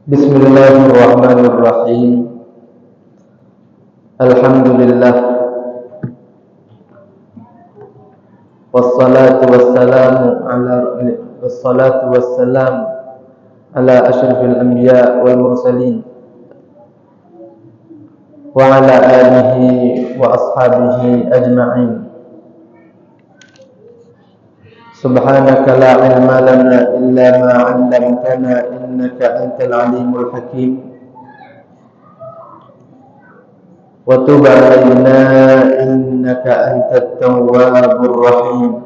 Bismillahirrahmanirrahim. Alhamdulillah. Wassalatu wassalam ala asyrafil anbiya wal mursalin wa ala alihi wa ashabihi ajma'in. Subhanaka la ilma lana illa ma 'allamtana innaka antal alimul hakim. Wa tub 'alaina innaka antat tawwabur rahim.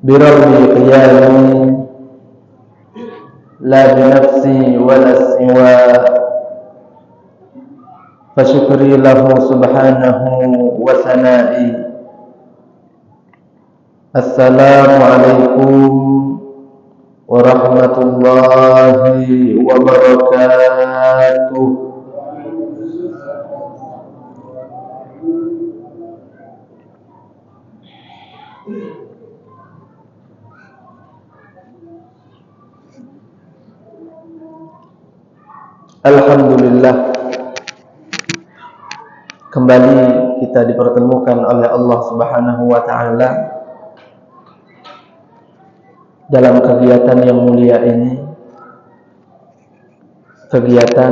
Bi rabbi qiyami la bi nafsi wa la siwa. Fa syukri lahu subhanahu wa sana'i. Assalamualaikum warahmatullahi wabarakatuh. Alhamdulillah, kembali kita dipertemukan oleh Allah Subhanahu wa taala dalam kegiatan yang mulia ini, kegiatan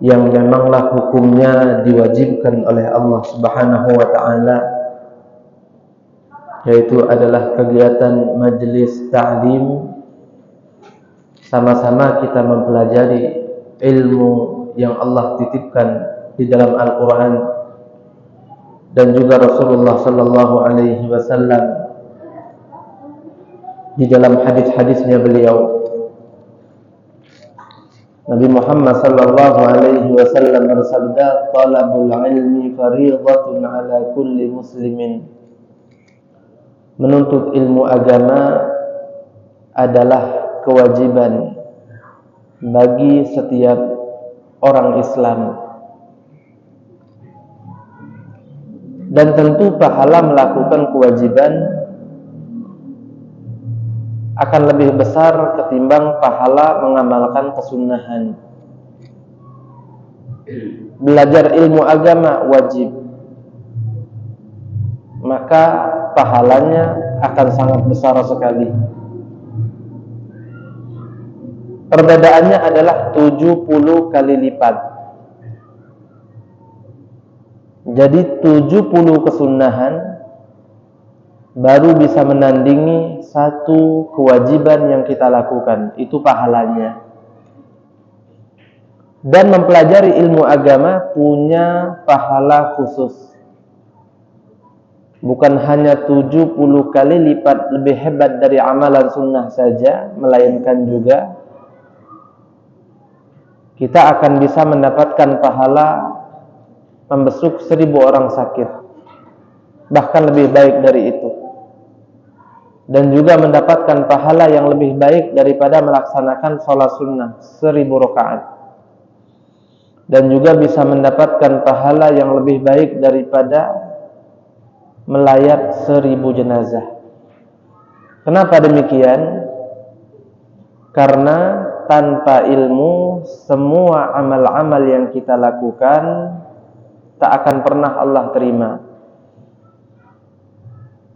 yang memanglah hukumnya diwajibkan oleh Allah Subhanahu wa taala, yaitu adalah kegiatan majelis ta'lim. Sama-sama kita mempelajari ilmu yang Allah titipkan di dalam Al-Quran dan juga Rasulullah sallallahu alaihi wasallam di dalam hadis-hadisnya beliau. Nabi Muhammad sallallahu alaihi wasallam bersabda, "Talabul ilmi fariidhatun 'ala kulli muslimin." Menuntut ilmu agama adalah kewajiban bagi setiap orang Islam. Dan tentu pahala melakukan kewajiban akan lebih besar ketimbang pahala mengamalkan kesunahan. Belajar ilmu agama wajib, maka pahalanya akan sangat besar sekali. Perbedaannya adalah 70 kali lipat. Jadi 70 kesunahan baru bisa menandingi satu kewajiban yang kita lakukan, itu pahalanya. Dan mempelajari ilmu agama punya pahala khusus. Bukan hanya 70 kali lipat lebih hebat dari amalan sunnah saja, melainkan juga kita akan bisa mendapatkan pahala membesuk 1000 orang sakit, bahkan lebih baik dari itu. Dan juga mendapatkan pahala yang lebih baik daripada melaksanakan sholat sunnah 1000 rakaat. Dan juga bisa mendapatkan pahala yang lebih baik daripada melayat 1000 jenazah. Kenapa demikian? Karena tanpa ilmu, semua amal-amal yang kita lakukan tak akan pernah Allah terima.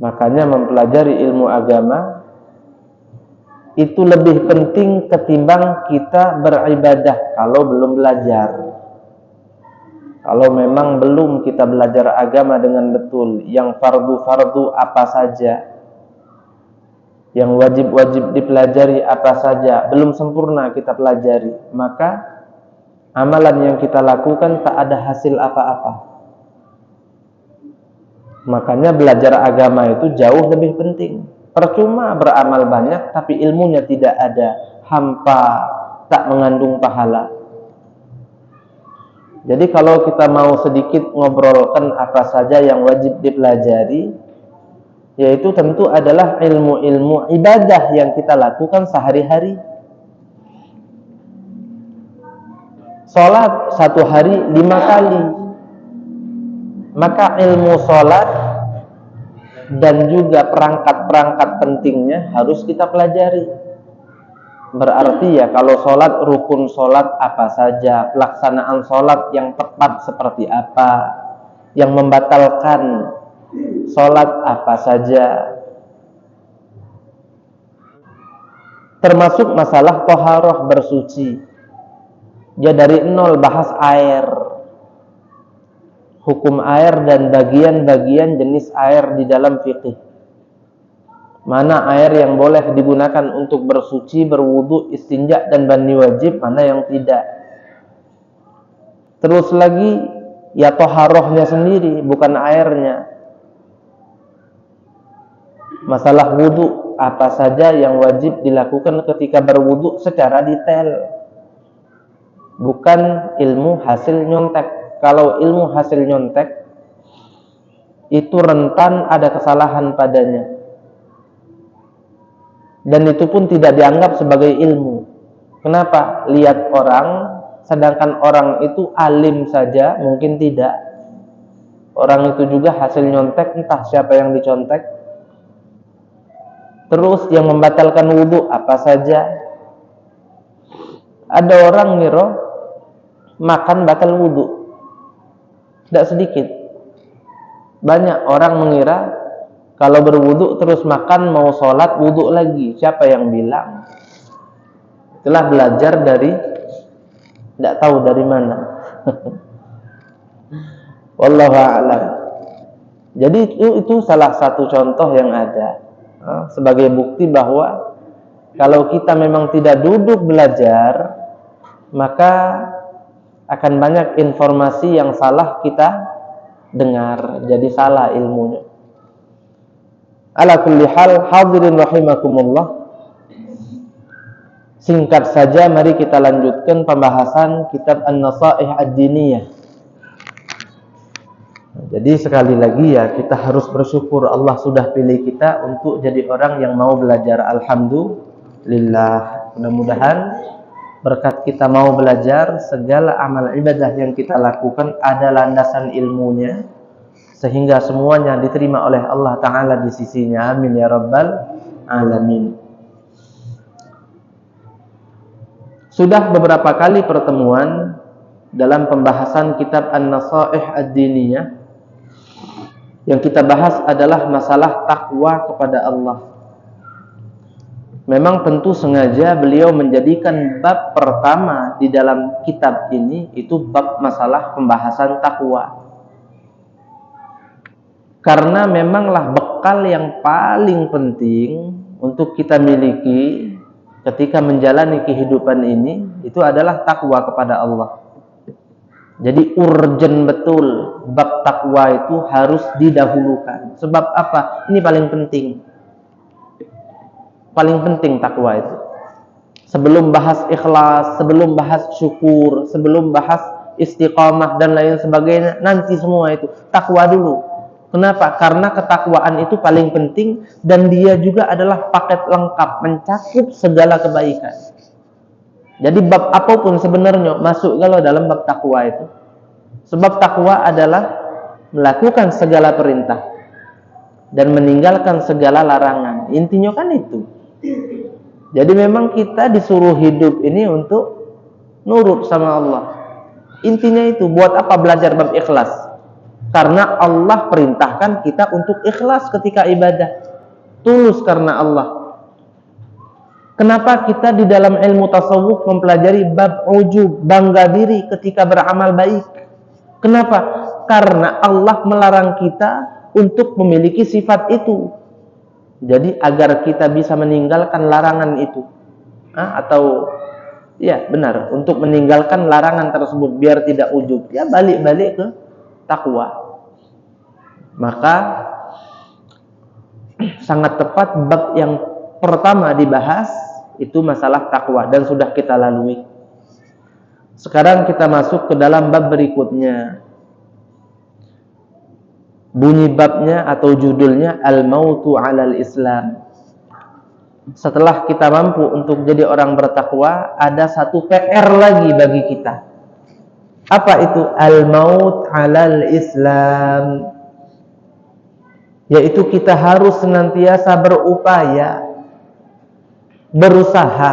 Makanya mempelajari ilmu agama itu lebih penting ketimbang kita beribadah kalau belum belajar. Kalau memang belum kita belajar agama dengan betul, yang fardu-fardu apa saja, yang wajib-wajib dipelajari apa saja, belum sempurna kita pelajari, maka amalan yang kita lakukan tak ada hasil apa-apa. Makanya belajar agama itu jauh lebih penting. Percuma beramal banyak tapi ilmunya tidak ada, hampa, tak mengandung pahala. Jadi kalau kita mau sedikit ngobrolkan apa saja yang wajib dipelajari, yaitu tentu adalah ilmu-ilmu ibadah yang kita lakukan sehari-hari. Sholat satu hari 5 kali. Maka ilmu sholat dan juga perangkat-perangkat pentingnya harus kita pelajari. Berarti ya kalau sholat, rukun sholat apa saja, pelaksanaan sholat yang tepat seperti apa, yang membatalkan sholat apa saja, termasuk masalah toharoh bersuci. Ya dari nol bahas air, hukum air dan bagian-bagian jenis air di dalam fikih. Mana air yang boleh digunakan untuk bersuci, berwudu, istinja dan mandi wajib, mana yang tidak. Terus lagi ya toharohnya sendiri, bukan airnya. Masalah wudu, apa saja yang wajib dilakukan ketika berwudu secara detail, bukan ilmu hasil nyontek. Kalau ilmu hasil nyontek itu rentan ada kesalahan padanya, dan itu pun tidak dianggap sebagai ilmu. Kenapa? Lihat orang, sedangkan orang itu alim saja mungkin tidak. Orang itu juga hasil nyontek, entah siapa yang dicontek. Terus yang membatalkan wudu apa saja. Ada orang ngira makan batal wudu. Tidak sedikit. Banyak orang mengira kalau berwudu terus makan mau sholat wudu lagi. Siapa yang bilang? Itulah belajar dari tidak tahu dari mana. Wallahu a'lam. Jadi itu salah satu contoh yang ada sebagai bukti bahwa kalau kita memang tidak duduk belajar, maka akan banyak informasi yang salah kita dengar, jadi salah ilmunya. Ala kulli hal, hadirin rahimakumullah, singkat saja mari kita lanjutkan pembahasan kitab An-Nasaih Ad-Diniyah. Jadi sekali lagi ya, kita harus bersyukur Allah sudah pilih kita untuk jadi orang yang mau belajar. Alhamdulillah. Mudah-mudahan berkat kita mau belajar, segala amal ibadah yang kita lakukan ada landasan ilmunya, sehingga semuanya diterima oleh Allah Ta'ala di sisinya. Amin ya Rabbal Alamin. Sudah beberapa kali pertemuan dalam pembahasan kitab An-Nasaih Ad-Diniyah. Yang kita bahas adalah masalah takwa kepada Allah. Memang tentu sengaja beliau menjadikan bab pertama di dalam kitab ini itu bab masalah pembahasan takwa. Karena memanglah bekal yang paling penting untuk kita miliki ketika menjalani kehidupan ini itu adalah takwa kepada Allah. Jadi urgen betul bab takwa itu harus didahulukan. Sebab apa? Ini paling penting. Paling penting takwa itu. Sebelum bahas ikhlas, sebelum bahas syukur, sebelum bahas istiqamah dan lain sebagainya, nanti semua itu takwa dulu. Kenapa? Karena ketakwaan itu paling penting dan dia juga adalah paket lengkap mencakup segala kebaikan. Jadi bab apapun sebenarnya masuk kalau dalam bab takwa itu. Sebab takwa adalah melakukan segala perintah dan meninggalkan segala larangan. Intinya kan itu. Jadi memang kita disuruh hidup ini untuk nurut sama Allah. Intinya itu. Buat apa belajar bab ikhlas? Karena Allah perintahkan kita untuk ikhlas ketika ibadah. Tulus karena Allah. Kenapa kita di dalam ilmu tasawuf mempelajari bab ujub, bangga diri ketika beramal baik? Kenapa? Karena Allah melarang kita untuk memiliki sifat itu. Jadi agar kita bisa meninggalkan larangan itu. Atau ya benar, untuk meninggalkan larangan tersebut biar tidak ujub. Ya balik-balik ke takwa. Maka sangat tepat bab yang pertama dibahas itu masalah takwa dan sudah kita lalui. Sekarang kita masuk ke dalam bab berikutnya. Bunyi babnya atau judulnya Al-Mautu 'alal Islam. Setelah kita mampu untuk jadi orang bertakwa, ada satu PR lagi bagi kita. Apa itu? Al-Maut 'alal Islam. yaitu kita harus senantiasa berupaya, berusaha,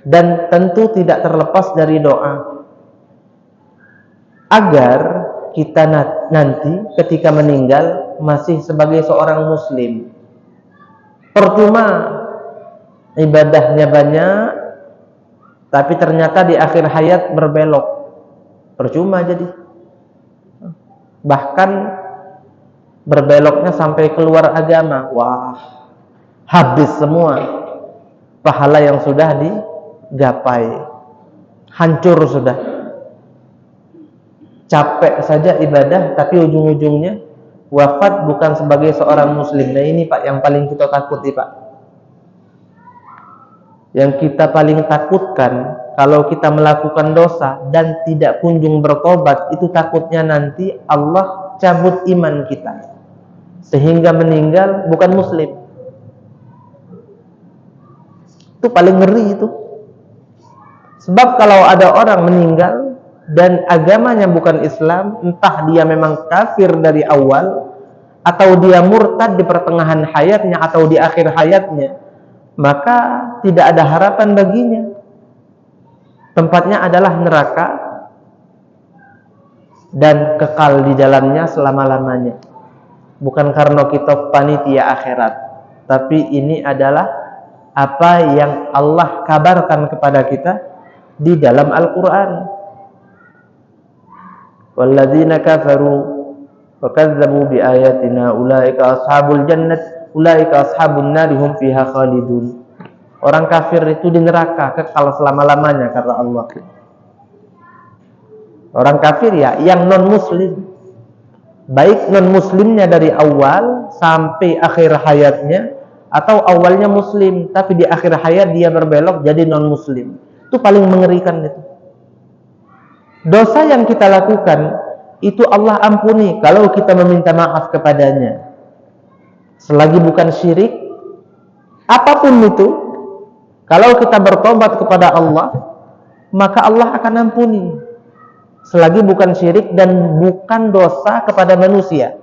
dan tentu tidak terlepas dari doa agar kita nanti ketika meninggal masih sebagai seorang muslim. Percuma ibadahnya banyak tapi ternyata di akhir hayat berbelok, percuma jadi. Bahkan berbeloknya sampai keluar agama. Wah, habis semua pahala yang sudah digapai, hancur sudah. Capek saja ibadah tapi ujung-ujungnya wafat bukan sebagai seorang muslim. Nah ini Pak yang paling kita takuti Pak. Yang kita paling takutkan kalau kita melakukan dosa dan tidak kunjung bertobat, itu takutnya nanti Allah cabut iman kita sehingga meninggal bukan muslim. Itu paling ngeri itu. Sebab kalau ada orang meninggal dan agamanya bukan Islam, entah dia memang kafir dari awal atau dia murtad di pertengahan hayatnya atau di akhir hayatnya, maka tidak ada harapan baginya. Tempatnya adalah neraka dan kekal di dalamnya selama-lamanya. Bukan karena kita panitia akhirat, tapi ini adalah apa yang Allah kabarkan kepada kita di dalam Al-Quran. Walladzina kafaru wa kazzabu bi ayatina ulaika ashabul jannah ulaika ashabun nar hum fiha khalidun. Orang kafir itu di neraka kekal selama-lamanya kata Allah. Orang kafir ya yang non muslim, baik non muslimnya dari awal sampai akhir hayatnya atau awalnya muslim tapi di akhir hayat dia berbelok jadi non muslim. Itu paling mengerikan itu. Dosa yang kita lakukan itu Allah ampuni kalau kita meminta maaf kepadanya. Selagi bukan syirik, apapun itu, kalau kita bertobat kepada Allah, maka Allah akan ampuni. Selagi bukan syirik dan bukan dosa kepada manusia.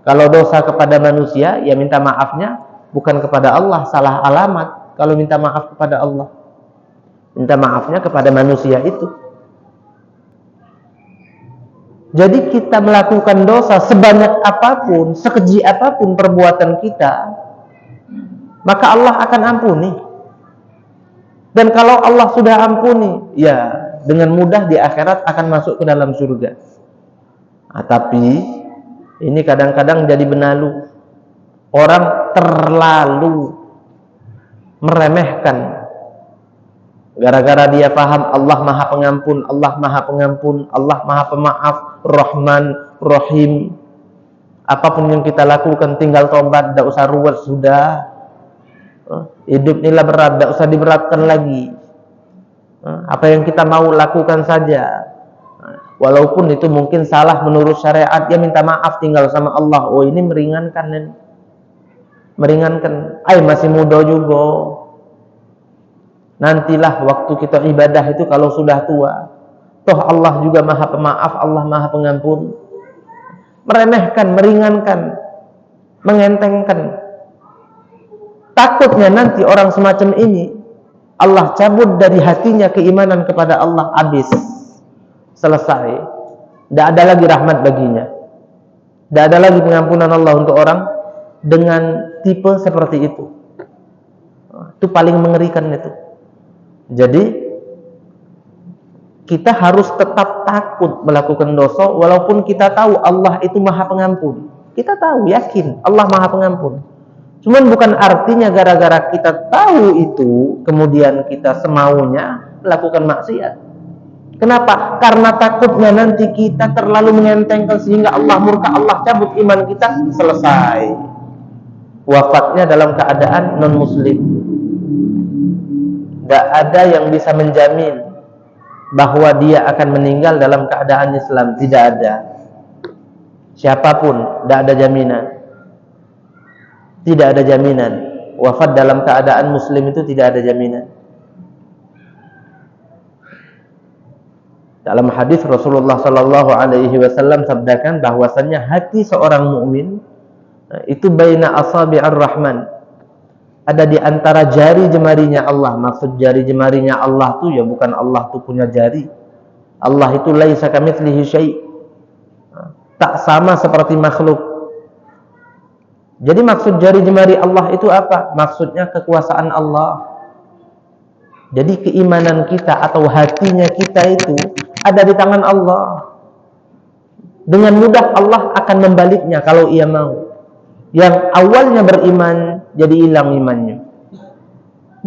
Kalau dosa kepada manusia, ya minta maafnya bukan kepada Allah, salah alamat. Kalau minta maaf kepada Allah, minta maafnya kepada manusia itu. Jadi kita melakukan dosa sebanyak apapun, sekeji apapun perbuatan kita, maka Allah akan ampuni. Dan kalau Allah sudah ampuni, ya dengan mudah di akhirat akan masuk ke dalam surga. Nah, tapi ini kadang-kadang jadi benalu. Orang terlalu meremehkan. Gara-gara dia paham Allah Maha Pengampun, Allah Maha Pengampun, Allah Maha Pemaaf, Rahman, Rahim. Apapun yang kita lakukan tinggal tobat, tidak usah ruwet sudah. Hidup inilah berat, tidak usah diberatkan lagi. Apa yang kita mau lakukan saja. Walaupun itu mungkin salah menurut syariat, dia minta maaf tinggal sama Allah. Oh ini meringankan. Meringankan. Masih muda juga. Nantilah waktu kita ibadah itu kalau sudah tua. Toh Allah juga Maha Pemaaf, Allah Maha Pengampun. Meremehkan, meringankan, mengentengkan. Takutnya nanti orang semacam ini Allah cabut dari hatinya keimanan kepada Allah, habis. Selesai. Tidak ada lagi rahmat baginya. Tidak ada lagi pengampunan Allah untuk orang dengan tipe seperti itu. Itu paling mengerikan itu. Jadi kita harus tetap takut melakukan dosa walaupun kita tahu Allah itu Maha Pengampun. Kita tahu, yakin Allah Maha Pengampun. Cuman bukan artinya gara-gara kita tahu itu kemudian kita semaunya melakukan maksiat. Kenapa? Karena takutnya nanti kita terlalu mengentengkan sehingga Allah murka, Allah cabut iman kita, selesai. Wafatnya dalam keadaan non muslim. Tidak ada yang bisa menjamin bahwa dia akan meninggal dalam keadaan Islam. Tidak ada. Siapapun, tidak ada jaminan. Tidak ada jaminan. Wafat dalam keadaan Muslim itu tidak ada jaminan. Dalam hadis Rasulullah Shallallahu Alaihi Wasallam sabdakan bahwasannya hati seorang mukmin itu baina asabi'ar rahman, ada di antara jari jemarinya Allah. Maksud jari jemarinya Allah tuh ya bukan Allah tuh punya jari. Allah itu laisa kamitslihi syai', tak sama seperti makhluk. Jadi maksud jari jemari Allah itu apa? Maksudnya kekuasaan Allah. Jadi keimanan kita atau hatinya kita itu ada di tangan Allah. Dengan mudah Allah akan membaliknya kalau ia mau. Yang awalnya beriman jadi hilang imannya.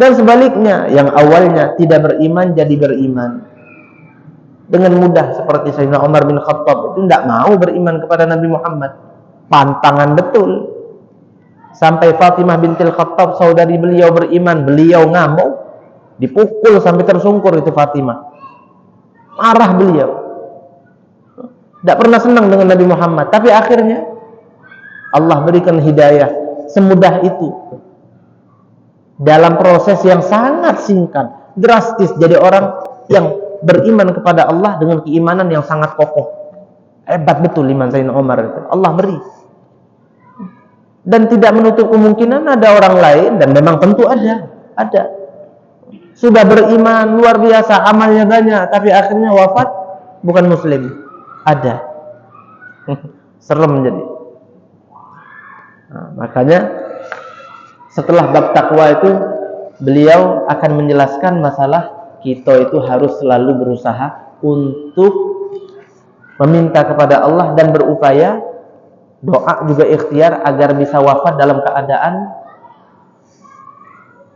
Dan sebaliknya, yang awalnya tidak beriman jadi beriman. Dengan mudah, seperti Sayyidina Umar bin Khattab itu tidak mau beriman kepada Nabi Muhammad. Pantangan betul. Sampai Fatimah bintil Khattab, saudari beliau, beriman, beliau ngamuk. Dipukul sampai tersungkur itu Fatimah. Marah beliau. Tidak pernah senang dengan Nabi Muhammad. Tapi akhirnya Allah berikan hidayah semudah itu. Dalam proses yang sangat singkat, drastis, jadi orang yang beriman kepada Allah dengan keimanan yang sangat kokoh. Hebat betul iman Sayyidina Umar itu. Allah beri. Dan tidak menutup kemungkinan ada orang lain, dan memang tentu ada. Sudah beriman luar biasa, amalnya banyak, tapi akhirnya wafat bukan muslim. Ada. Serem jadi. Nah, makanya setelah bab takwa itu beliau akan menjelaskan masalah kita itu harus selalu berusaha untuk meminta kepada Allah dan berupaya, doa juga ikhtiar agar bisa wafat dalam keadaan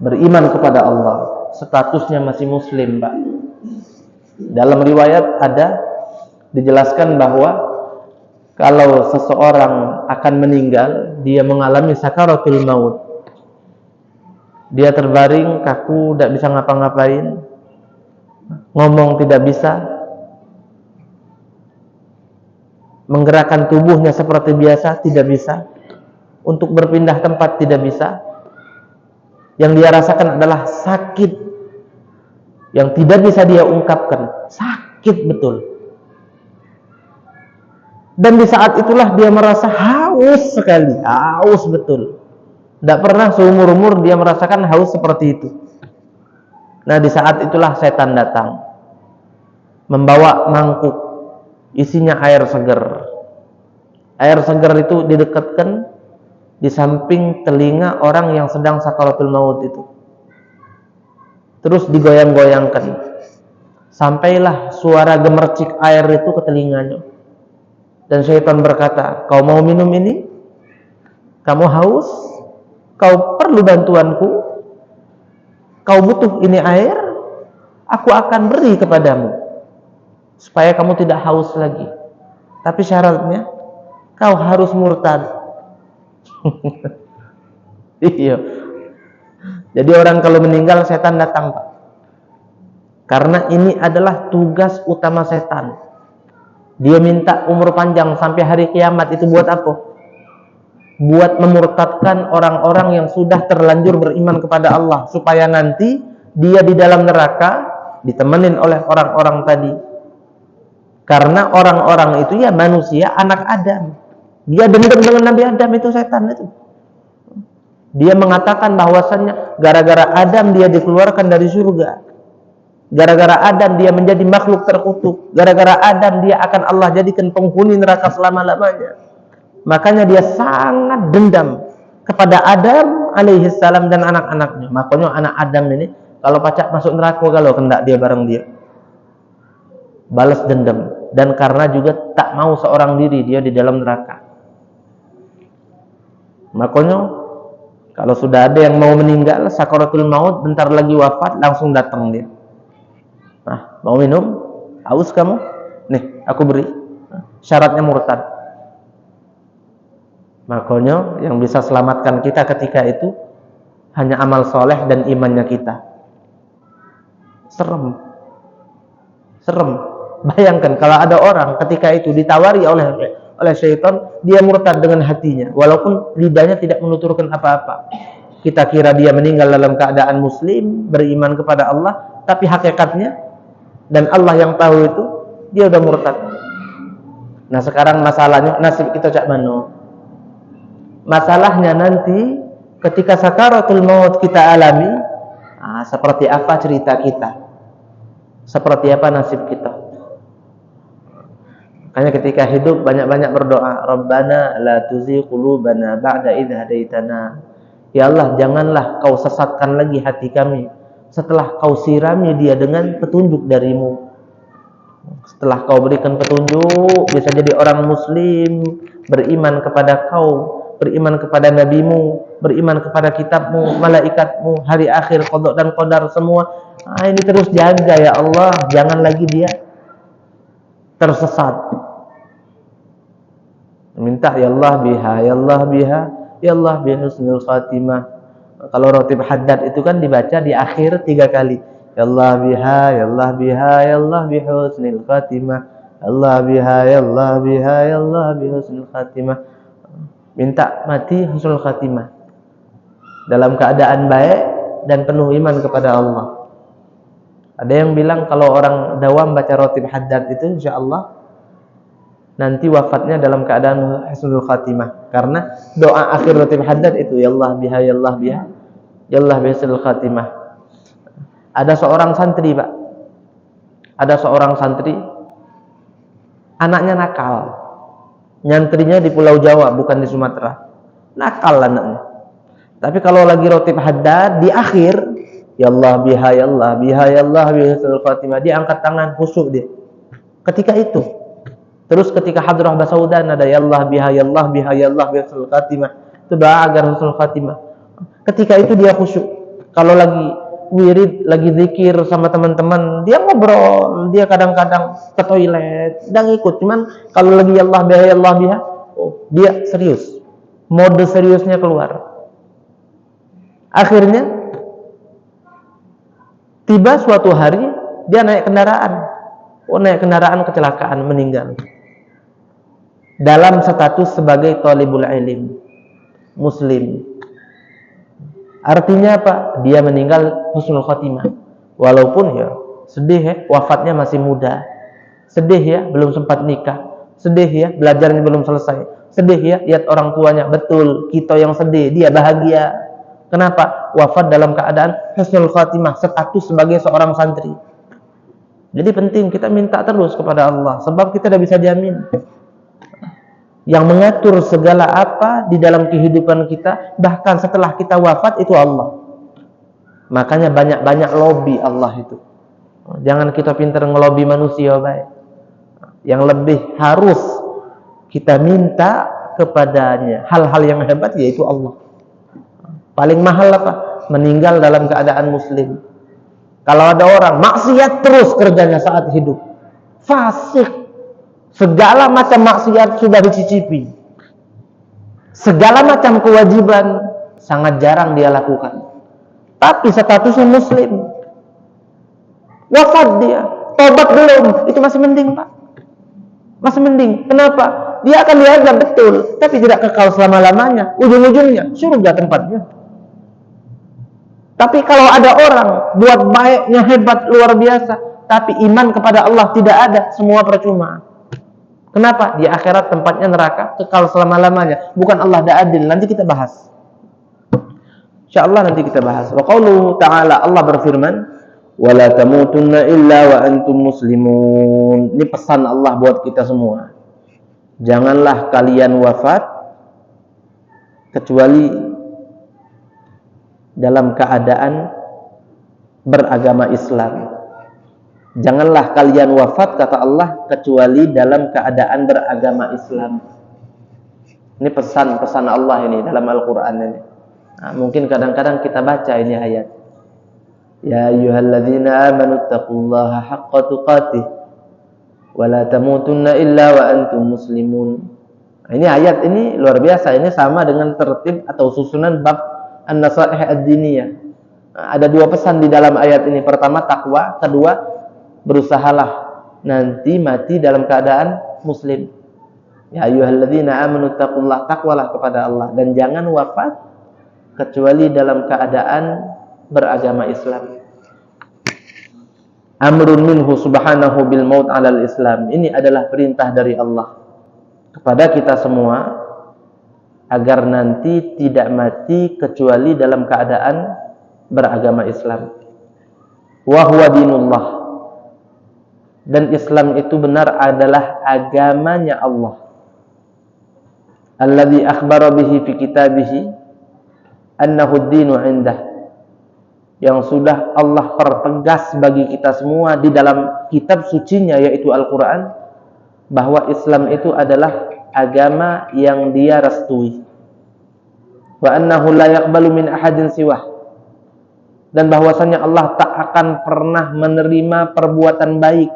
beriman kepada Allah. Statusnya masih muslim, Pak. Dalam riwayat ada dijelaskan bahwa kalau seseorang akan meninggal, dia mengalami sakaratul maut. Dia terbaring, kaku, tidak bisa ngapa-ngapain, ngomong tidak bisa, menggerakkan tubuhnya seperti biasa tidak bisa, untuk berpindah tempat tidak bisa. Yang dia rasakan adalah sakit yang tidak bisa dia ungkapkan, sakit betul. Dan di saat itulah dia merasa haus sekali, haus betul. Tidak pernah seumur-umur dia merasakan haus seperti itu. Nah, di saat itulah setan datang, membawa mangkuk isinya air segar. Air segar itu didekatkan di samping telinga orang yang sedang sakaratul maut itu. Terus digoyang-goyangkan. Sampailah suara gemercik air itu ke telinganya. Dan syaitan berkata, "Kau mau minum ini? Kamu haus? Kau perlu bantuanku? Kau butuh ini air? Aku akan beri kepadamu supaya kamu tidak haus lagi. Tapi syaratnya kau harus murtad." Iya. Jadi orang kalau meninggal setan datang, Pak. Karena ini adalah tugas utama setan. Dia minta umur panjang sampai hari kiamat. Itu buat apa? Buat memurtadkan orang-orang yang sudah terlanjur beriman kepada Allah, supaya nanti dia di dalam neraka ditemenin oleh orang-orang tadi. Karena orang-orang itu ya manusia, anak Adam. Dia dendam dengan Nabi Adam, itu setan itu. Dia mengatakan bahwasannya gara-gara Adam dia dikeluarkan dari surga. Gara-gara Adam dia menjadi makhluk terkutuk. Gara-gara Adam dia akan Allah jadikan penghuni neraka selama-lamanya. Makanya dia sangat dendam kepada Adam alaihissalam dan anak-anaknya. Makanya anak Adam ini kalau pacak masuk neraka, kalau hendak dia bareng dia, balas dendam. Dan karena juga tak mau seorang diri dia di dalam neraka. Makanya kalau sudah ada yang mau meninggal sakaratul maut, bentar lagi wafat, langsung datang dia. Nah, mau minum? Haus kamu? Nih, aku beri. Syaratnya murtad. Makanya yang bisa selamatkan kita ketika itu hanya amal soleh dan imannya kita. Serem. Bayangkan kalau ada orang ketika itu ditawari oleh syaitan, dia murtad dengan hatinya, walaupun lidahnya tidak menuturkan apa-apa. Kita kira dia meninggal dalam keadaan muslim, beriman kepada Allah, tapi hakikatnya, dan Allah yang tahu itu, dia udah murtad. Nah sekarang masalahnya nasib kita cak mano. Masalahnya nanti ketika sakaratul maut kita alami, seperti apa cerita kita, seperti apa nasib kita. Makanya ketika hidup banyak-banyak berdoa, Rabbana la tuzigh qulubana ba'da idh hadaitana. Ya Allah, janganlah kau sesatkan lagi hati kami setelah kau sirami dia dengan petunjuk darimu. Setelah kau berikan petunjuk, bisa jadi orang muslim, beriman kepada kau, beriman kepada nabimu, beriman kepada kitabmu, malaikatmu, hari akhir, qada dan qadar semua. Ini terus jaga ya Allah, jangan lagi dia tersesat. Minta ya Allah biha, ya Allah biha, ya Allah bi husnul khatimah. Kalau rotib haddad itu kan dibaca di akhir 3 kali. Ya Allah biha, ya Allah biha, ya Allah bi husnul khatimah. Allah biha, ya Allah biha, ya Allah bi husnul khatimah. Minta mati husnul khatimah, dalam keadaan baik dan penuh iman kepada Allah. Ada yang bilang kalau orang dawam baca rotib haddad itu insyaallah nanti wafatnya dalam keadaan husnul khatimah, karena doa akhir rotib haddad itu ya Allah biha, ya Allah biha, ya Allah bi husnul khatimah. Ada seorang santri, Pak. Ada seorang santri, anaknya nakal. Nyantrinya di Pulau Jawa, bukan di Sumatera. Nakal anaknya. Tapi kalau lagi rotib haddad di akhir, ya Allah biha, ya Allah biha, ya Allah bi husnul khatimah, dia angkat tangan, khusyuk dia. Ketika itu. Terus ketika hadrah basaudan ada ya Allah biha, ya Allah biha, ya Allah bi husnul khatimah. Itu doa agar husnul khatimah. Ketika itu dia khusyuk. Kalau lagi wirid, lagi zikir sama teman-teman, dia ngobrol, dia kadang-kadang ke toilet, dan ikut. Cuman kalau lagi ya Allah biha, ya Allah biha, dia serius. Mode seriusnya keluar. Akhirnya tiba suatu hari dia naik kendaraan. Naik kendaraan kecelakaan, meninggal. Dalam status sebagai thalibul ilm, muslim. Artinya apa? Dia meninggal husnul khatimah. Walaupun ya sedih ya, wafatnya masih muda. Sedih ya, belum sempat nikah. Sedih ya, belajarnya belum selesai. Sedih ya, lihat orang tuanya. Betul, kita yang sedih, dia bahagia. Kenapa? Wafat dalam keadaan husnul khatimah, status sebagai seorang santri. Jadi penting kita minta terus kepada Allah, sebab kita tidak bisa jamin. Yang mengatur segala apa di dalam kehidupan kita, bahkan setelah kita wafat, itu Allah. Makanya banyak-banyak lobby Allah itu. Jangan kita pintar ngelobi manusia baik. Yang lebih harus kita minta kepadanya hal-hal yang hebat, yaitu Allah. Paling mahal apa? Meninggal dalam keadaan muslim. Kalau ada orang maksiat terus kerjanya saat hidup, fasik, segala macam maksiat sudah dicicipi, segala macam kewajiban sangat jarang dia lakukan, tapi statusnya muslim, wafat dia, tobat belum, itu masih mending, Pak. Masih mending. Kenapa? Dia akan diazab betul, tapi tidak kekal selama-lamanya. Ujung-ujungnya surga tempatnya. Tapi kalau ada orang buat baiknya hebat luar biasa, tapi iman kepada Allah tidak ada, semua percuma. Kenapa? Di akhirat tempatnya neraka, kekal selama-lamanya. Bukan Allah tidak adil. Nanti kita bahas. InsyaAllah nanti kita bahas. Wa qauluhu ta'ala, Allah berfirman, وَلَا تَمُوتُنَّ إِلَّا وَأَنْتُمْ مُسْلِمُونَ. Ini pesan Allah buat kita semua. Janganlah kalian wafat kecuali dalam keadaan beragama Islam. Janganlah kalian wafat, kata Allah, kecuali dalam keadaan beragama Islam. Ini pesan-pesan Allah ini dalam Al-Quran ini. Mungkin kadang-kadang kita baca ini ayat. Ya ayyuhalladzina amanu taqullaha haqqa tuqatih wa la tamutunna illa wa antum muslimun. Ini ayat ini luar biasa. Ini sama dengan tertib atau susunan bab An-Nasaih Ad-Diniyah. Ada 2 pesan di dalam ayat ini. Pertama takwa, kedua berusahalah nanti mati dalam keadaan muslim. Ya ayyuhalladzina amanu taqullaha, takwalah kepada Allah dan jangan wafat kecuali dalam keadaan beragama Islam. amrun minhu subhanahu bil maut 'alal Islam. Ini adalah perintah dari Allah kepada kita semua agar nanti tidak mati kecuali dalam keadaan beragama Islam. Wa huwa dinullah. Dan Islam itu benar adalah agamanya Allah. Alladzi akhbara bihi fi kitabihi annahu ad-dinu 'indah. Yang sudah Allah pertegas bagi kita semua di dalam kitab sucinya yaitu Al-Qur'an bahwa Islam itu adalah agama yang dia restui. Wa annahu la yaqbalu min ahadin siwah. Dan bahwasanya Allah tak akan pernah menerima perbuatan baik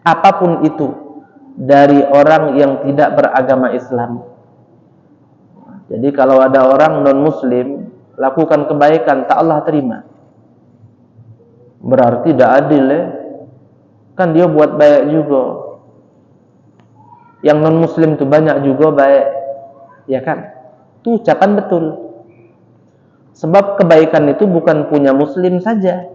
apapun itu dari orang yang tidak beragama Islam. Jadi kalau ada orang non-muslim lakukan kebaikan, tak Allah terima. Berarti tidak adil ya. Kan dia buat baik juga. Yang non-muslim itu banyak juga baik. Ya kan? Itu ucapan betul. Sebab kebaikan itu bukan punya muslim saja.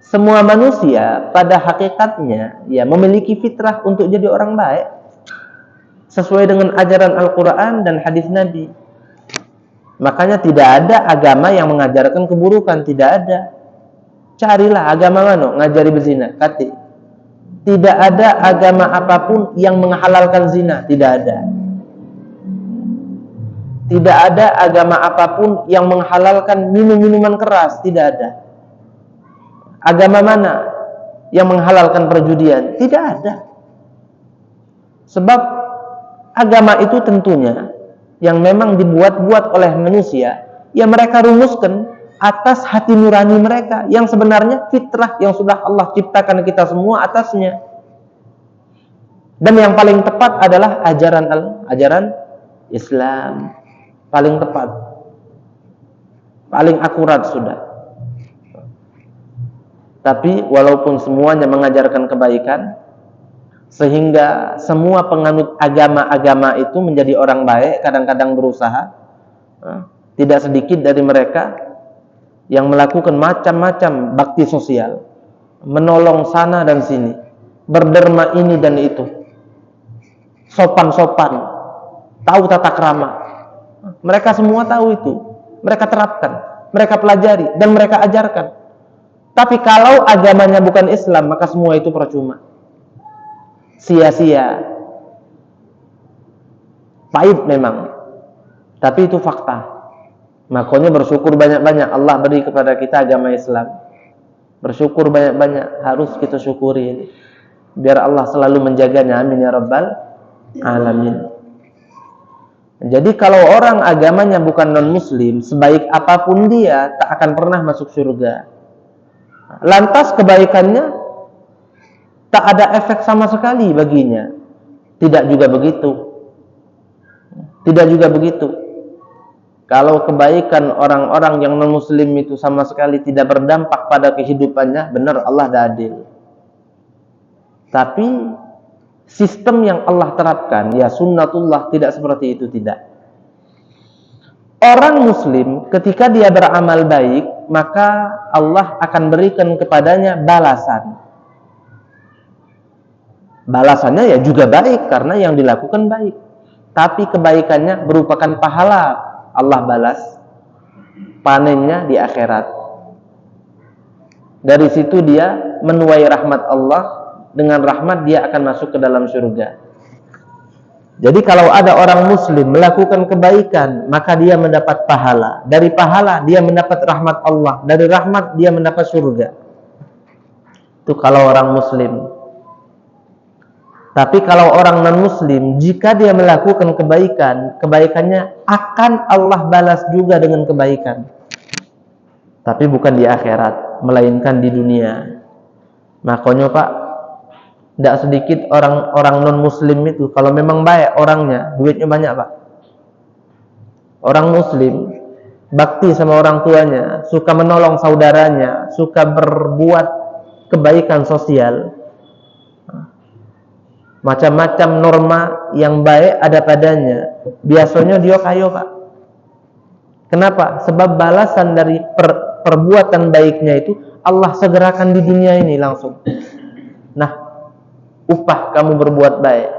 Semua manusia pada hakikatnya ya memiliki fitrah untuk jadi orang baik. Sesuai dengan ajaran Al-Quran dan hadis Nabi. Makanya tidak ada agama yang mengajarkan keburukan, tidak ada. Carilah agama mana ngajari berzina, kati. Tidak ada agama apapun yang menghalalkan zina, tidak ada. Tidak ada agama apapun yang menghalalkan minum-minuman keras, tidak ada. Agama mana yang menghalalkan perjudian? Tidak ada. Sebab agama itu tentunya yang memang dibuat-buat oleh manusia, yang mereka rumuskan atas hati nurani mereka, yang sebenarnya fitrah yang sudah Allah ciptakan kita semua atasnya. Dan yang paling tepat adalah ajaran Islam. Paling tepat. Paling akurat sudah. Tapi walaupun semuanya mengajarkan kebaikan, sehingga semua penganut agama-agama itu menjadi orang baik, kadang-kadang berusaha, tidak sedikit dari mereka yang melakukan macam-macam bakti sosial, menolong sana dan sini, berderma ini dan itu, sopan-sopan, tahu tata krama. Mereka semua tahu itu, mereka terapkan, mereka pelajari dan mereka ajarkan. Tapi kalau agamanya bukan Islam, maka semua itu percuma, sia-sia, pahit memang, tapi itu fakta. Makanya bersyukur banyak-banyak Allah beri kepada kita agama Islam. Bersyukur banyak-banyak, harus kita syukuri, biar Allah selalu menjaganya. Amin ya rabbal alamin. Jadi kalau orang agamanya bukan non-muslim, sebaik apapun dia tak akan pernah masuk surga. Lantas kebaikannya tak ada efek sama sekali baginya. Tidak juga begitu. Tidak juga begitu. Kalau kebaikan orang-orang yang non-muslim itu sama sekali tidak berdampak pada kehidupannya, benar Allah dah adil. Tapi sistem yang Allah terapkan, ya sunnatullah, tidak seperti itu, tidak. Orang muslim ketika dia beramal baik, maka Allah akan berikan kepadanya balasan. Balasannya ya juga baik karena yang dilakukan baik. Tapi kebaikannya merupakan pahala, Allah balas panennya di akhirat. Dari situ dia menuai rahmat Allah. Dengan rahmat dia akan masuk ke dalam surga. Jadi kalau ada orang muslim melakukan kebaikan, maka dia mendapat pahala. Dari pahala dia mendapat rahmat Allah. Dari rahmat dia mendapat surga. Itu kalau orang muslim. Tapi kalau orang non-muslim, jika dia melakukan kebaikan, kebaikannya akan Allah balas juga dengan kebaikan. Tapi bukan di akhirat, melainkan di dunia. Makanya Pak, tidak sedikit orang non-muslim itu, kalau memang baik orangnya, duitnya banyak Pak. Orang muslim, bakti sama orang tuanya, suka menolong saudaranya, suka berbuat kebaikan sosial, macam-macam norma yang baik ada padanya. Biasanya dia kaya Pak. Kenapa? Sebab balasan dari perbuatan baiknya itu Allah segerakan di dunia ini langsung. Nah, upah kamu berbuat baik.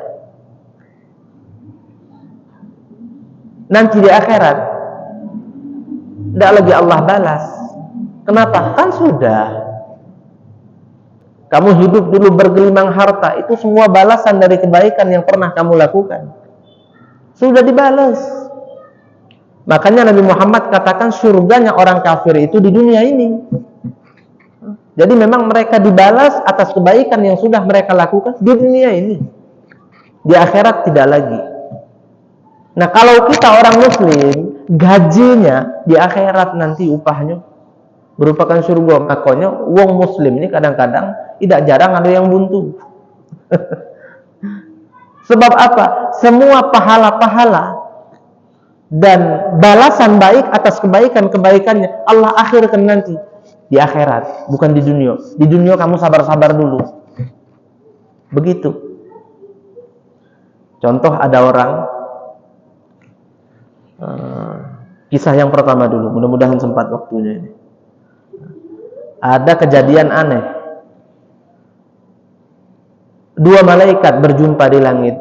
Nanti di akhirat tidak lagi Allah balas. Kenapa? Kan sudah. Kamu hidup dulu bergelimang harta, itu semua balasan dari kebaikan yang pernah kamu lakukan. Sudah dibalas. Makanya Nabi Muhammad katakan surganya orang kafir itu di dunia ini. Jadi memang mereka dibalas atas kebaikan yang sudah mereka lakukan di dunia ini. Di akhirat tidak lagi. Nah, kalau kita orang muslim, gajinya di akhirat nanti upahnya merupakan surga. Makanya wong muslim ini kadang-kadang tidak jarang ada yang buntu. Sebab apa? Semua pahala-pahala dan balasan baik atas kebaikan-kebaikannya Allah akhirkan nanti di akhirat, bukan di dunia. Di dunia kamu sabar-sabar dulu. Begitu. Contoh ada orang, kisah yang pertama dulu, mudah-mudahan sempat waktunya ini. Ada kejadian aneh. Dua malaikat berjumpa di langit,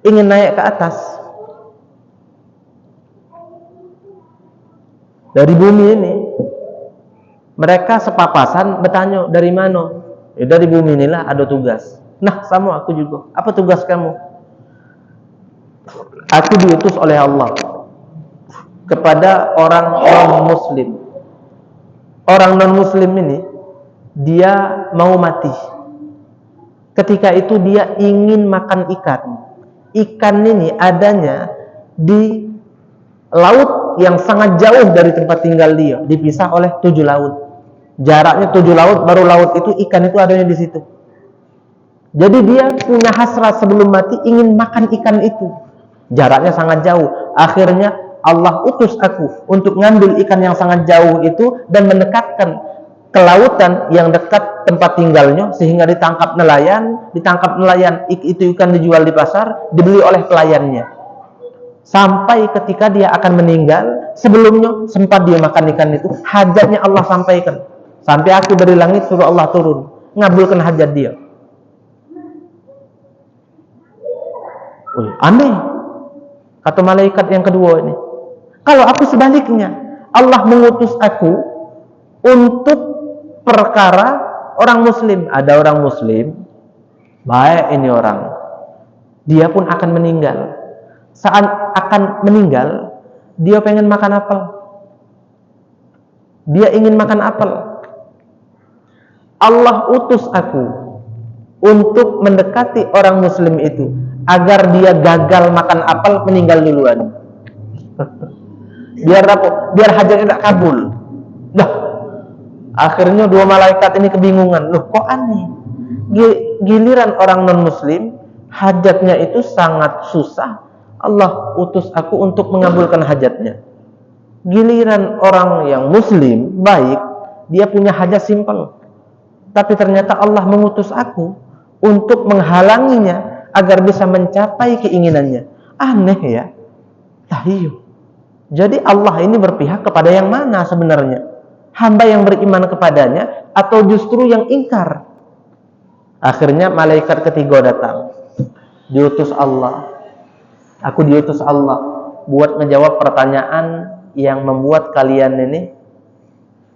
ingin naik ke atas dari bumi ini. Mereka sepapasan bertanya, dari mana? Ya, dari bumi inilah, ada tugas. Nah, sama aku juga. Apa tugas kamu? Aku diutus oleh Allah kepada orang non-muslim. Orang non-muslim ini dia mau mati. Ketika itu dia ingin makan ikan. Ikan ini adanya di laut yang sangat jauh dari tempat tinggal dia, dipisah oleh 7 laut. Jaraknya 7 laut, baru laut itu ikan itu adanya di situ. Jadi dia punya hasrat sebelum mati ingin makan ikan itu. Jaraknya sangat jauh. Akhirnya Allah utus aku untuk ngambil ikan yang sangat jauh itu dan mendekatkan ke lautan yang dekat tempat tinggalnya, sehingga ditangkap nelayan. Itu ikan dijual di pasar, dibeli oleh pelayannya. Sampai ketika dia akan meninggal, sebelumnya sempat dia makan ikan itu, hajatnya Allah sampaikan. Sampai aku dari langit suruh Allah turun, ngabulkan hajat dia. Aneh, kata malaikat yang kedua ini. Kalau aku sebaliknya, Allah mengutus aku untuk perkara orang muslim. Ada orang muslim, baik ini orang, dia pun akan meninggal. Saat akan meninggal, dia pengen makan apel. Dia ingin makan apel. Allah utus aku untuk mendekati orang muslim itu agar dia gagal makan apel, meninggal duluan. Biar apa? Biar hajatnya tidak kabul. Dah. Akhirnya dua malaikat ini kebingungan. Loh, kok aneh? Giliran orang non-muslim hajatnya itu sangat susah, Allah utus aku untuk mengabulkan hajatnya. Giliran orang yang muslim baik, dia punya hajat simpel, tapi ternyata Allah mengutus aku untuk menghalanginya agar bisa mencapai keinginannya. Aneh ya? Tahiyu. Jadi Allah ini berpihak kepada yang mana sebenarnya? Hamba yang beriman kepadanya atau justru yang ingkar? Akhirnya malaikat ketiga datang. Diutus Allah. Aku diutus Allah buat menjawab pertanyaan yang membuat kalian ini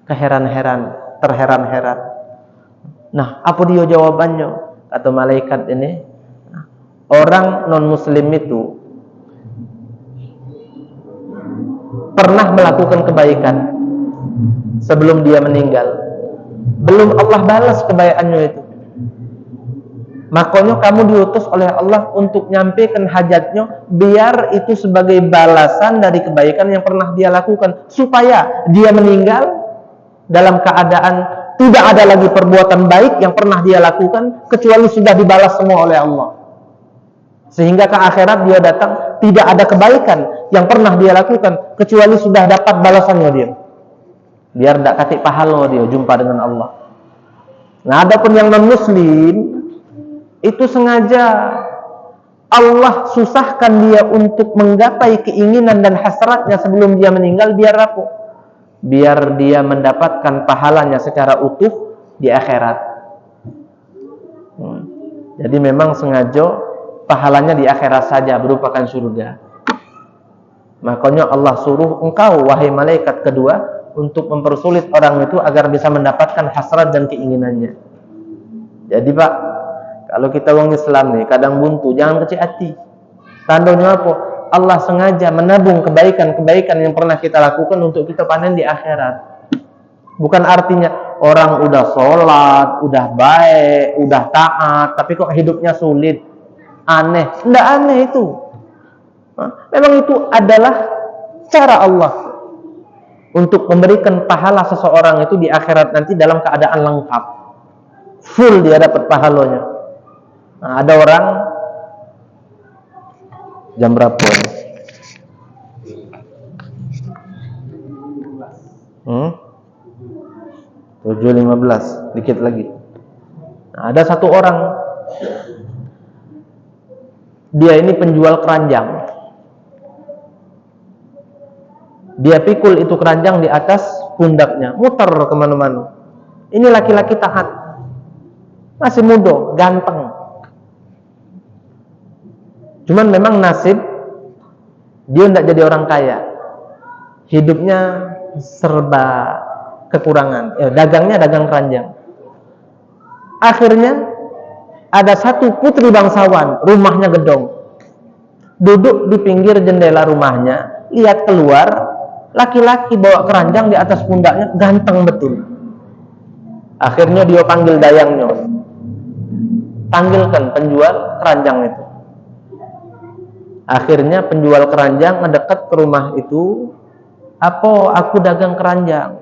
terheran-heran. Nah, apa dia jawabannya? Kata malaikat ini, orang non-muslim itu pernah melakukan kebaikan sebelum dia meninggal. Belum Allah balas kebaikannya itu. Makanya kamu diutus oleh Allah untuk nyampaikan hajatnya, biar itu sebagai balasan dari kebaikan yang pernah dia lakukan, supaya dia meninggal dalam keadaan tidak ada lagi perbuatan baik yang pernah dia lakukan, kecuali sudah dibalas semua oleh Allah. Sehingga ke akhirat dia datang, tidak ada kebaikan yang pernah dia lakukan, kecuali sudah dapat balasannya dia. Biar tidak katik pahala dia jumpa dengan Allah. Nah, adapun yang non-muslim, itu sengaja Allah susahkan dia untuk menggapai keinginan dan hasratnya sebelum dia meninggal, biar apa? biar dia mendapatkan pahalanya secara utuh di akhirat. Jadi memang sengaja pahalanya di akhirat saja berupakan surga. Makanya Allah suruh engkau wahai malaikat kedua untuk mempersulit orang itu agar bisa mendapatkan hasrat dan keinginannya. Jadi Pak, kalau kita orang Islam nih kadang buntu, jangan kecil hati. Tandanya apa? Allah sengaja menabung kebaikan-kebaikan yang pernah kita lakukan untuk kita panen di akhirat. Bukan artinya orang udah sholat, udah baik, udah taat, tapi kok hidupnya sulit, aneh. Tidak aneh itu. Memang itu adalah cara Allah untuk memberikan pahala seseorang itu di akhirat nanti dalam keadaan lengkap, full dia dapat pahalanya. Nah, ada orang jam berapa? 7.15, dikit lagi. Nah, ada satu orang, dia ini penjual keranjang. Dia pikul itu keranjang di atas pundaknya, muter kemana-mana. Ini laki-laki taat, masih muda, ganteng. Cuman memang nasib dia tidak jadi orang kaya, hidupnya serba kekurangan. Dagangnya dagang keranjang. Akhirnya ada satu putri bangsawan, rumahnya gedong, duduk di pinggir jendela rumahnya, lihat keluar laki-laki bawa keranjang di atas pundaknya, ganteng betul. Akhirnya dia panggil dayangnya, panggilkan penjual keranjang itu. Akhirnya penjual keranjang mendekat ke rumah itu. Apa aku dagang keranjang?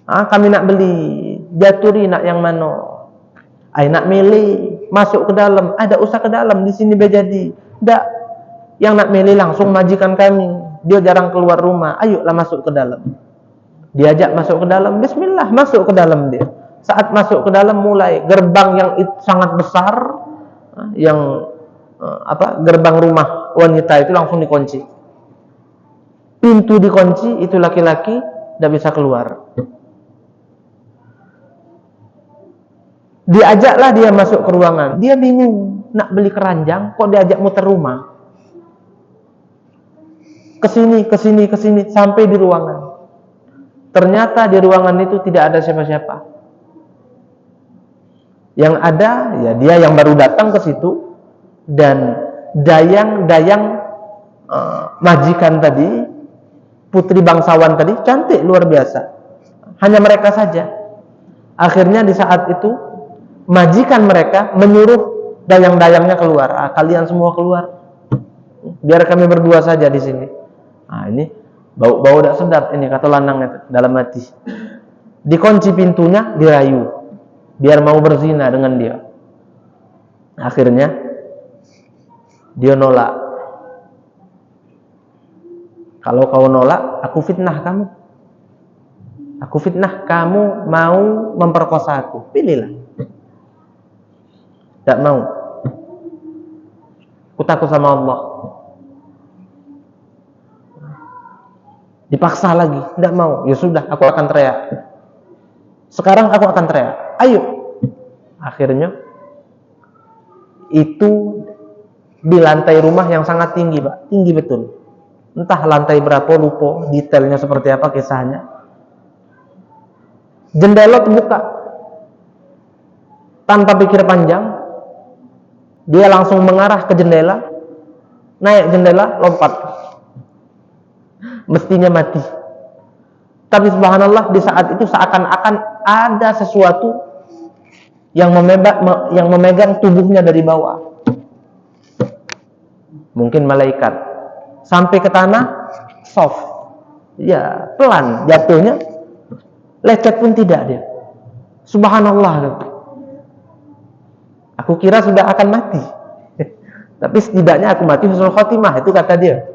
Kami nak beli. Jaturi nak yang mana? Nak milih. Masuk ke dalam. Ada usah ke dalam. Di sini berjadi. Tak. Yang nak milih langsung majikan kami. Dia jarang keluar rumah. Ayolah masuk ke dalam. Diajak masuk ke dalam. Bismillah masuk ke dalam dia. Saat masuk ke dalam mulai gerbang yang sangat besar. Yang gerbang rumah wanita itu langsung dikunci. Pintu dikunci, itu laki-laki tidak bisa keluar. Diajaklah dia masuk ke ruangan. Dia bingung nak beli keranjang, kok diajak muter rumah. Kesini sampai di ruangan. Ternyata di ruangan itu tidak ada siapa-siapa. Yang ada ya dia yang baru datang ke situ. Dan dayang majikan tadi, putri bangsawan tadi, cantik luar biasa. Hanya mereka saja. Akhirnya di saat itu majikan mereka menyuruh dayang-dayangnya keluar. Kalian semua keluar. Biar kami berdua saja di sini. Ini bau-bau tidak sedap ini, kata lanang itu dalam hati. Dikunci pintunya, dirayu biar mau berzina dengan dia. Akhirnya dia nolak. Kalau kau nolak, aku fitnah kamu. Aku fitnah kamu mau memperkosa aku. Pilihlah. Tak mau. Aku takut sama Allah. Dipaksa lagi, tidak mau. Ya sudah, aku akan teriak. Sekarang aku akan teriak. Ayo. Akhirnya itu di lantai rumah yang sangat tinggi, Pak. Tinggi betul. Entah lantai berapa, lupa detailnya seperti apa kisahnya. Jendela terbuka. Tanpa pikir panjang, dia langsung mengarah ke jendela. Naik jendela, lompat. Mestinya mati. Tapi subhanallah, di saat itu seakan-akan ada sesuatu yang memegang tubuhnya dari bawah. Mungkin malaikat. Sampai ke tanah, soft. Ya, pelan jatuhnya. Lecet pun tidak dia. Subhanallah. Aku kira sudah akan mati. Tapi setidaknya aku mati husnul khotimah, itu kata dia.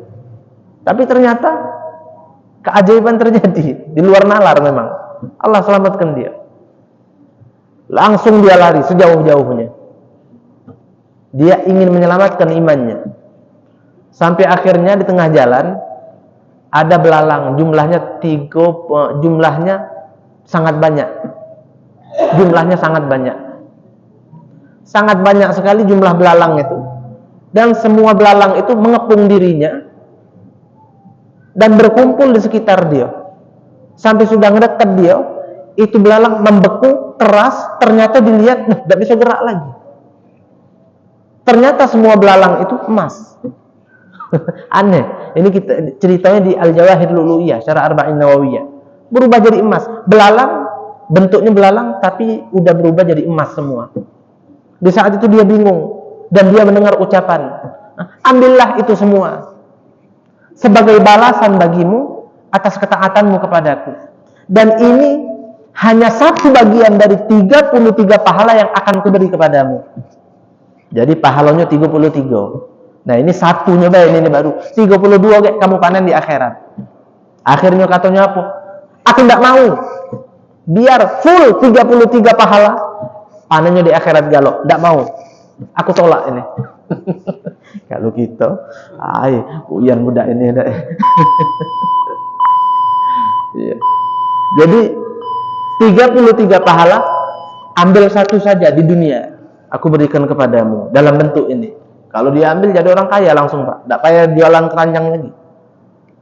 Tapi ternyata keajaiban terjadi. Di luar nalar memang. Allah selamatkan dia. Langsung dia lari sejauh-jauhnya. Dia ingin menyelamatkan imannya. Sampai akhirnya di tengah jalan ada belalang, jumlahnya sangat banyak. Jumlahnya sangat banyak. Sangat banyak sekali jumlah belalang itu. Dan semua belalang itu mengepung dirinya dan berkumpul di sekitar dia. Sampai sudah ngedekat dia, itu belalang membeku keras, ternyata dilihat tidak bisa gerak lagi. Ternyata semua belalang itu emas. Aneh. Ini kita ceritanya di Al-Jawahir Lu'lu'iyah, Syarah Arba'in Nawawiyah. Berubah jadi emas. Belalang, bentuknya belalang, tapi udah berubah jadi emas semua. Di saat itu dia bingung. Dan dia mendengar ucapan, ambillah itu semua sebagai balasan bagimu atas ketaatanmu kepadaku. Dan ini hanya satu bagian dari 33 pahala yang akan kuberi kepadamu. Jadi pahalanya 33. Nah ini satunya ini baru 32 kayak kamu panen di akhirat. Akhirnya katanya apa? Aku tidak mau. Biar full 33 pahala, panennya di akhirat galok. Tidak mau. Aku tolak ini. Kalau gitu, uyan budak ini. Iya. Jadi 33 pahala, ambil satu saja di dunia. Aku berikan kepadamu dalam bentuk ini. Kalau dia ambil jadi orang kaya langsung, Pak. Tidak payah jualan keranjang lagi.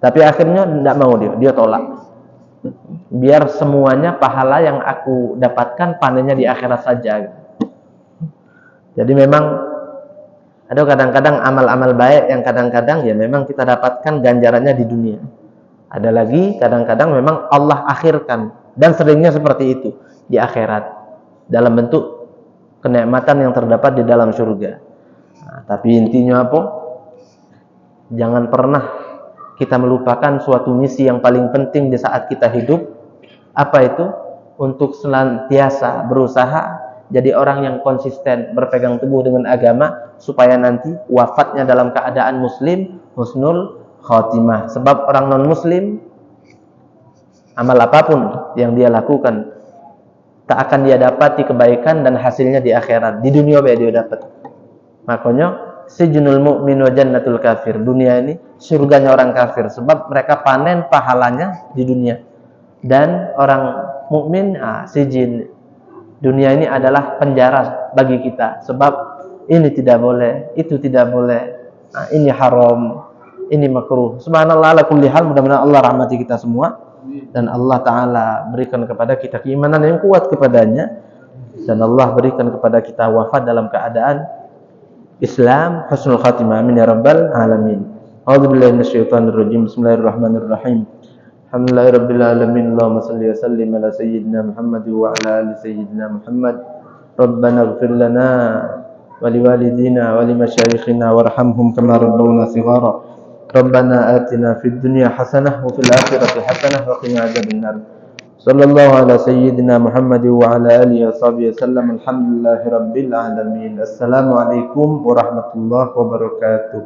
Tapi akhirnya tidak mau dia tolak. Biar semuanya pahala yang aku dapatkan panennya di akhirat saja. Jadi memang ada kadang-kadang amal-amal baik yang kadang-kadang ya memang kita dapatkan ganjarannya di dunia. Ada lagi kadang-kadang memang Allah akhirkan, dan seringnya seperti itu di akhirat dalam bentuk kenikmatan yang terdapat di dalam surga. Nah, tapi intinya apa? Jangan pernah kita melupakan suatu misi yang paling penting di saat kita hidup. Apa itu? Untuk senantiasa berusaha jadi orang yang konsisten, berpegang teguh dengan agama, supaya nanti wafatnya dalam keadaan muslim, husnul khotimah. Sebab orang non-muslim, amal apapun yang dia lakukan, tak akan dia dapati kebaikan dan hasilnya di akhirat. Di dunia dia dapat. Makanya, sijnul mu'min wa jannatul kafir. Dunia ini surganya orang kafir. Sebab mereka panen pahalanya di dunia. Dan orang mukmin, sijin. Dunia ini adalah penjara bagi kita. Sebab ini tidak boleh, itu tidak boleh, ini haram, ini makruh. Subhanallah ala kulli hal. Mudah-mudahan Allah rahmati kita semua, dan Allah Ta'ala berikan kepada kita keimanan yang kuat kepadanya, dan Allah berikan kepada kita wafat dalam keadaan Islam, husnul khatimah. Amin ya rabbal alamin. A'udzubillahi minasyaitonir rajim. Bismillahirrahmanirrahim. Alhamdulillahirabbil alamin. Allahumma shalli wa sallim ala sayyidina Muhammad wa ala ali sayyidina Muhammad. Rabbana ighfir lana wa liwalidina wa limasyayikhina warhamhum kama rabbawna shighara. Rabbana atina fid dunya hasanah wa fil akhirati hasanah wa qina adzabannar. Sallallahu ala sayyidina Muhammad wa ala alihi wa sahbihi wasallam. Alhamdulillahirabbil alamin. Assalamualaikum warahmatullahi wabarakatuh.